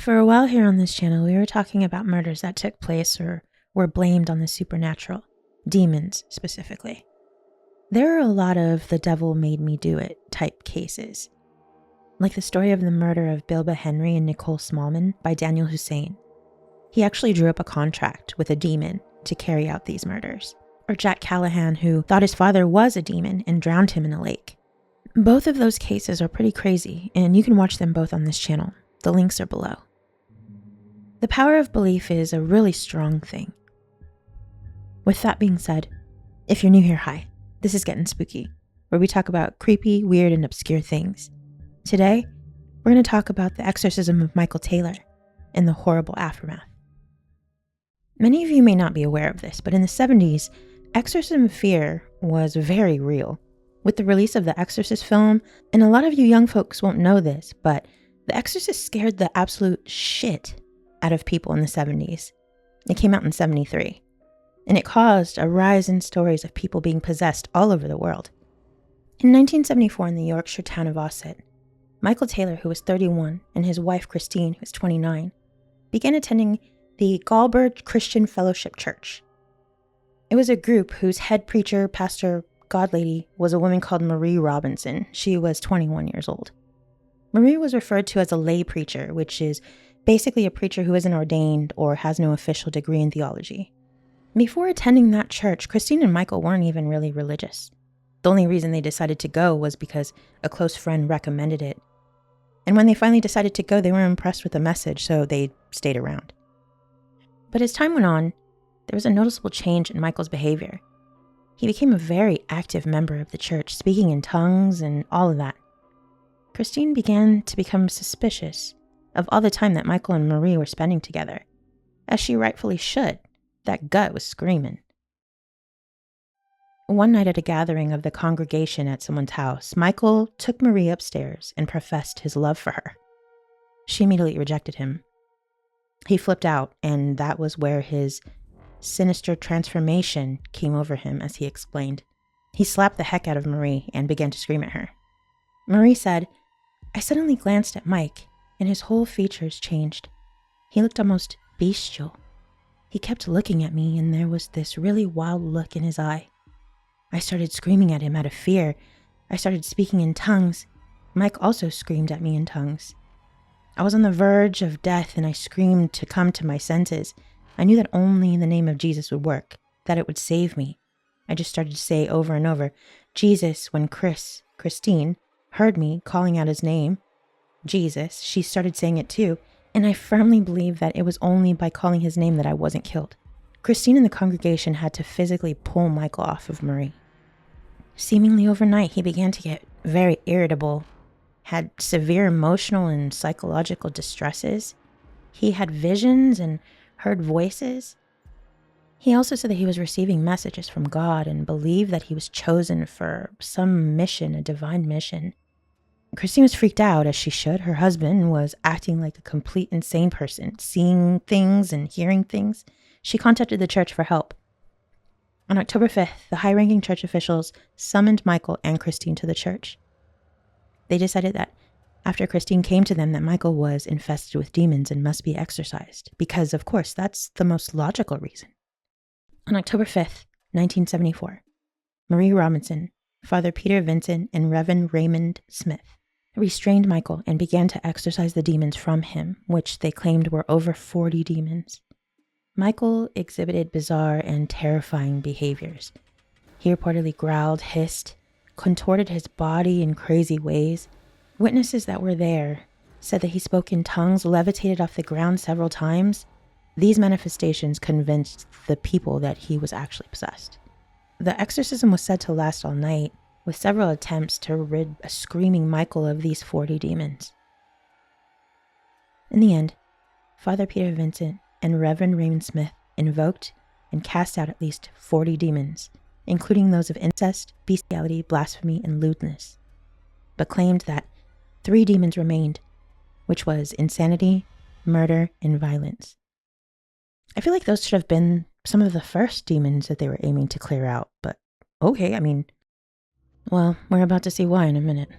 For a while here on this channel, we were talking about murders that took place or were blamed on the supernatural, demons specifically. There are a lot of the devil made me do it type cases, like the story of the murder of Bilba Henry and Nicole Smallman by Daniel Hussein. He actually drew up a contract with a demon to carry out these murders. Or Jack Callahan, who thought his father was a demon and drowned him in a lake. Both of those cases are pretty crazy, and you can watch them both on this channel. The links are below. The power of belief is a really strong thing. With that being said, if you're new here, hi. This is GettinSpooky, where we talk about creepy, weird, and obscure things. Today, we're going to talk about the Exorcism of Michael Taylor and the horrible aftermath. Many of you may not be aware of this, but in the 70s, exorcism fear was very real. With the release of the Exorcist film, and a lot of you young folks won't know this, but The Exorcist scared the absolute shit out of people in the 70s. It came out in 73, and it caused a rise in stories of people being possessed all over the world. In 1974, in the Yorkshire town of Ossett, Michael Taylor, who was 31, and his wife Christine, who was 29, began attending the Galberd Christian Fellowship Church. It was a group whose head preacher, pastor, godlady, was a woman called Marie Robinson. She was 21 years old. Marie was referred to as a lay preacher, which is basically a preacher who isn't ordained or has no official degree in theology. Before attending that church, Christine and Michael weren't even really religious. The only reason they decided to go was because a close friend recommended it. And when they finally decided to go, they were impressed with the message, so they stayed around. But as time went on, there was a noticeable change in Michael's behavior. He became a very active member of the church, speaking in tongues and all of that. Christine began to become suspicious of all the time that Michael and Marie were spending together, as she rightfully should. That gut was screaming. One night at a gathering of the congregation at someone's house, Michael took Marie upstairs and professed his love for her. She immediately rejected him. He flipped out, and that was where his sinister transformation came over him, as he explained. He slapped the heck out of Marie and began to scream at her. Marie said, "I suddenly glanced at Mike, and his whole features changed. He looked almost bestial. He kept looking at me, and there was this really wild look in his eye. I started screaming at him out of fear. I started speaking in tongues. Mike also screamed at me in tongues. I was on the verge of death, and I screamed to come to my senses. I knew that only the name of Jesus would work, that it would save me. I just started to say over and over, 'Jesus,' when Christine, heard me calling out his name, 'Jesus,' she started saying it too, and I firmly believe that it was only by calling his name that I wasn't killed. Christine and the congregation had to physically pull Michael off of Marie. Seemingly overnight, he began to get very irritable, had severe emotional and psychological distresses. He had visions and heard voices. He also said that he was receiving messages from God and believed that he was chosen for some mission, a divine mission. Christine was freaked out, as she should. Her husband was acting like a complete insane person, seeing things and hearing things. She contacted the church for help. On October 5th, the high-ranking church officials summoned Michael and Christine to the church. They decided that after Christine came to them that Michael was infested with demons and must be exorcised, because, of course, that's the most logical reason. On October 5th, 1974, Marie Robinson, Father Peter Vincent, and Reverend Raymond Smith restrained Michael and began to exorcise the demons from him, which they claimed were over 40 demons. Michael exhibited bizarre and terrifying behaviors. He reportedly growled, hissed, contorted his body in crazy ways. Witnesses that were there said that he spoke in tongues, levitated off the ground several times. These manifestations convinced the people that he was actually possessed. The exorcism was said to last all night, with several attempts to rid a screaming Michael of these 40 demons. In the end, Father Peter Vincent and Reverend Raymond Smith invoked and cast out at least 40 demons, including those of incest, bestiality, blasphemy, and lewdness, but claimed that 3 demons remained, which was insanity, murder, and violence. I feel like those should have been some of the first demons that they were aiming to clear out, but okay, well, we're about to see why in a minute.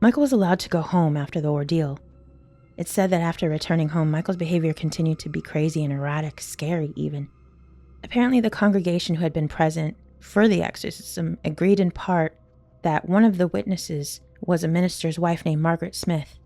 Michael was allowed to go home after the ordeal. It said that after returning home, Michael's behavior continued to be crazy and erratic, scary even. Apparently, the congregation who had been present for the exorcism agreed in part that one of the witnesses was a minister's wife named Margaret Smith.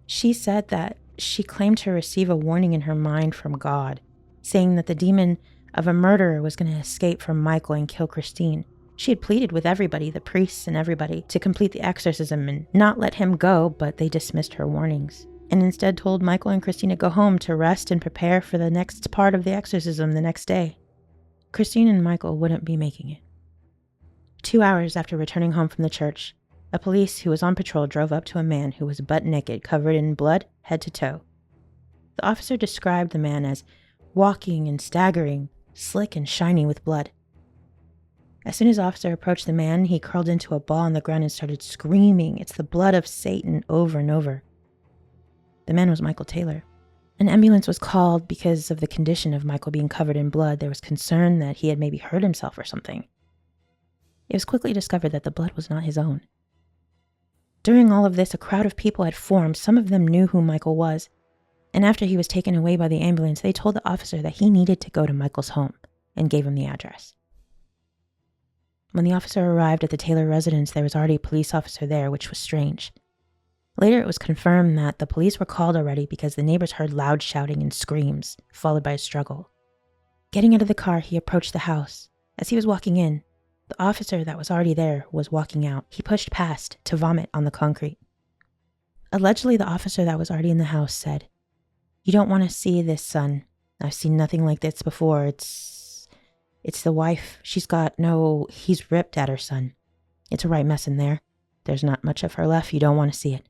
She said that she claimed to receive a warning in her mind from God, saying that the demon of a murderer was going to escape from Michael and kill Christine. She had pleaded with everybody, the priests and everybody, to complete the exorcism and not let him go, but they dismissed her warnings and instead told Michael and Christine to go home to rest and prepare for the next part of the exorcism the next day. Christine and Michael wouldn't be making it. 2 hours after returning home from the church, a police who was on patrol drove up to a man who was butt naked, covered in blood, head to toe. The officer described the man as walking and staggering, slick and shiny with blood. As soon as the officer approached the man, he curled into a ball on the ground and started screaming, "It's the blood of Satan," over and over. The man was Michael Taylor. An ambulance was called because of the condition of Michael being covered in blood. There was concern that he had maybe hurt himself or something. It was quickly discovered that the blood was not his own. During all of this, a crowd of people had formed. Some of them knew who Michael was. And after he was taken away by the ambulance, they told the officer that he needed to go to Michael's home and gave him the address. When the officer arrived at the Taylor residence, there was already a police officer there, which was strange. Later, it was confirmed that the police were called already because the neighbors heard loud shouting and screams, followed by a struggle. Getting out of the car, he approached the house. As he was walking in, the officer that was already there was walking out. He pushed past to vomit on the concrete. Allegedly, the officer that was already in the house said, "You don't want to see this, son. I've seen nothing like this before. It's the wife. He's ripped at her, son. It's a right mess in there. There's not much of her left. You don't want to see it."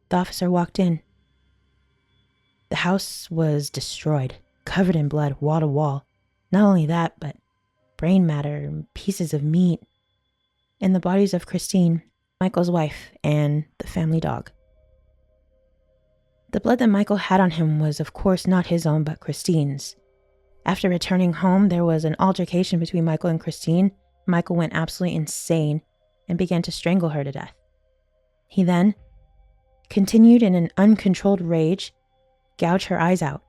The officer walked in. The house was destroyed, covered in blood, wall to wall. Not only that, but brain matter, pieces of meat, and the bodies of Christine, Michael's wife, and the family dog. The blood that Michael had on him was, of course, not his own, but Christine's. After returning home, there was an altercation between Michael and Christine. Michael went absolutely insane and began to strangle her to death. He then continued in an uncontrolled rage, gouge her eyes out,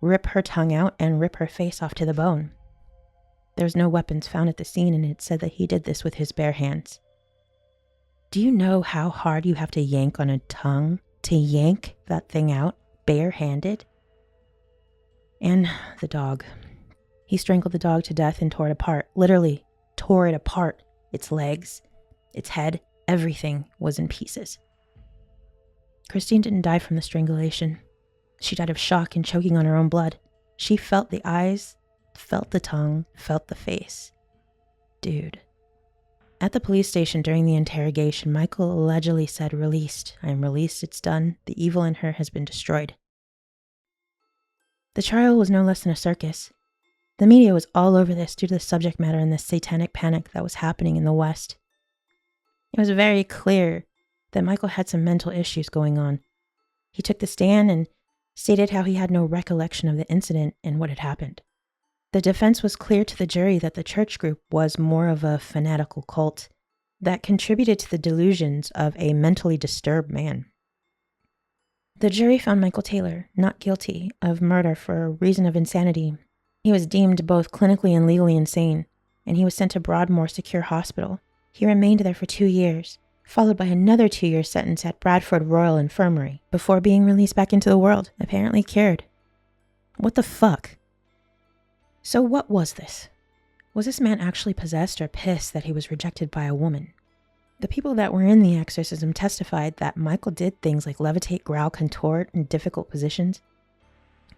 rip her tongue out, and rip her face off to the bone. There was no weapons found at the scene, and it said that he did this with his bare hands. Do you know how hard you have to yank on a tongue to yank that thing out, barehanded? And the dog. He strangled the dog to death and tore it apart. Literally tore it apart. Its legs, its head, everything was in pieces. Christine didn't die from the strangulation. She died of shock and choking on her own blood. She felt the eyes, felt the tongue, felt the face. Dude. At the police station during the interrogation, Michael allegedly said, "Released. I am released. It's done. The evil in her has been destroyed." The trial was no less than a circus. The media was all over this due to the subject matter and the satanic panic that was happening in the West. It was very clear that Michael had some mental issues going on. He took the stand and stated how he had no recollection of the incident and what had happened. The defense was clear to the jury that the church group was more of a fanatical cult that contributed to the delusions of a mentally disturbed man. The jury found Michael Taylor not guilty of murder for a reason of insanity. He was deemed both clinically and legally insane, and he was sent to Broadmoor Secure Hospital. He remained there for 2 years, followed by another 2-year sentence at Bradford Royal Infirmary, before being released back into the world, apparently cured. What the fuck? So what was this? Was this man actually possessed or pissed that he was rejected by a woman? The people that were in the exorcism testified that Michael did things like levitate, growl, contort in difficult positions.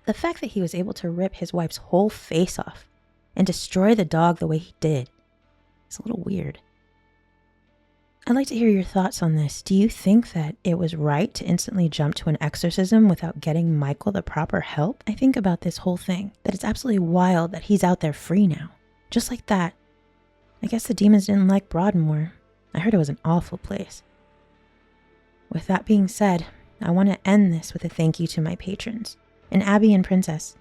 The fact that he was able to rip his wife's whole face off and destroy the dog the way he did is a little weird. I'd like to hear your thoughts on this. Do you think that it was right to instantly jump to an exorcism without getting Michael the proper help? I think about this whole thing, that it's absolutely wild that he's out there free now. Just like that. I guess the demons didn't like Broadmoor. I heard it was an awful place. With that being said, I want to end this with a thank you to my patrons, and Abby and Princess.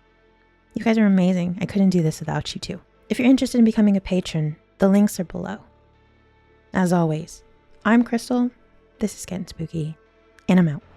You guys are amazing. I couldn't do this without you two. If you're interested in becoming a patron, the links are below. As always, I'm Crystal. This is Getting Spooky. and I'm out.